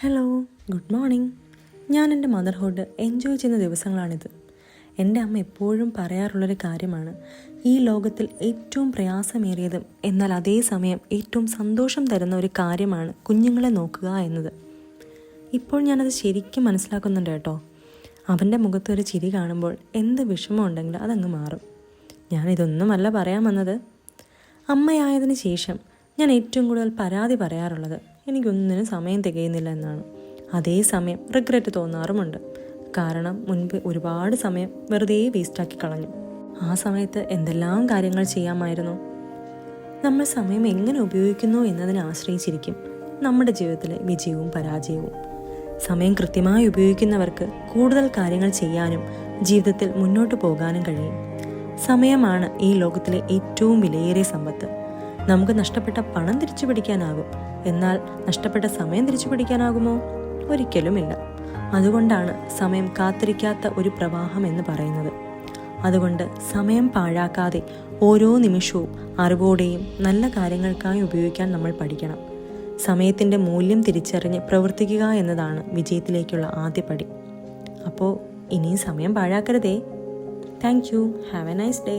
Hello, good morning. ഞാൻ എൻ്റെ motherhood enjoy ചെയ്യുന്ന ദിവസങ്ങളാണിത്. എൻ്റെ അമ്മ എപ്പോഴും പറയാറുള്ളൊരു കാര്യമാണ്, ഈ ലോകത്തിൽ ഏറ്റവും പ്രയാസമേറിയതും എന്നാൽ അതേസമയം ഏറ്റവും സന്തോഷം തരുന്ന ഒരു കാര്യമാണ് കുഞ്ഞുങ്ങളെ നോക്കുക എന്നത്. ഇപ്പോൾ ഞാനത് ശരിക്കും മനസ്സിലാക്കുന്നുണ്ട് കേട്ടോ. അവൻ്റെ മുഖത്തൊരു ചിരി കാണുമ്പോൾ എന്ത് വിഷമം ഉണ്ടെങ്കിലും അതങ്ങ് മാറും. ഞാനിതൊന്നുമല്ല പറയാൻ വന്നത്. അമ്മയായതിനു ശേഷം ഞാൻ ഏറ്റവും കൂടുതൽ പരാതി പറയാറുള്ളത് എനിക്കൊന്നിനും സമയം തികയുന്നില്ല എന്നാണ്. അതേസമയം റിഗ്രറ്റ് തോന്നാറുമുണ്ട്. കാരണം മുൻപ് ഒരുപാട് സമയം വെറുതെ വേസ്റ്റാക്കി കളഞ്ഞു. ആ സമയത്ത് എന്തെല്ലാം കാര്യങ്ങൾ ചെയ്യാമായിരുന്നു. നമ്മൾ സമയം എങ്ങനെ ഉപയോഗിക്കുന്നു എന്നതിനെ ആശ്രയിച്ചിരിക്കും നമ്മുടെ ജീവിതത്തിലെ വിജയവും പരാജയവും. സമയം കൃത്യമായി ഉപയോഗിക്കുന്നവർക്ക് കൂടുതൽ കാര്യങ്ങൾ ചെയ്യാനും ജീവിതത്തിൽ മുന്നോട്ട് പോകാനും കഴിയും. സമയമാണ് ഈ ലോകത്തിലെ ഏറ്റവും വിലയേറിയ സമ്പത്ത്. നമുക്ക് നഷ്ടപ്പെട്ട പണം തിരിച്ചു പിടിക്കാനാകും, എന്നാൽ നഷ്ടപ്പെട്ട സമയം തിരിച്ചു പിടിക്കാനാകുമോ? ഒരിക്കലുമില്ല. അതുകൊണ്ടാണ് സമയം കാത്തിരിക്കാത്ത ഒരു പ്രവാഹം എന്ന് പറയുന്നത്. അതുകൊണ്ട് സമയം പാഴാക്കാതെ ഓരോ നിമിഷവും അറിവോടെയും നല്ല കാര്യങ്ങൾക്കായി ഉപയോഗിക്കാൻ നമ്മൾ പഠിക്കണം. സമയത്തിൻ്റെ മൂല്യം തിരിച്ചറിഞ്ഞ് പ്രവർത്തിക്കുക എന്നതാണ് വിജയത്തിലേക്കുള്ള ആദ്യ പടി. അപ്പോൾ ഇനിയും സമയം പാഴാക്കരുതേ. Thank you. Have a nice day.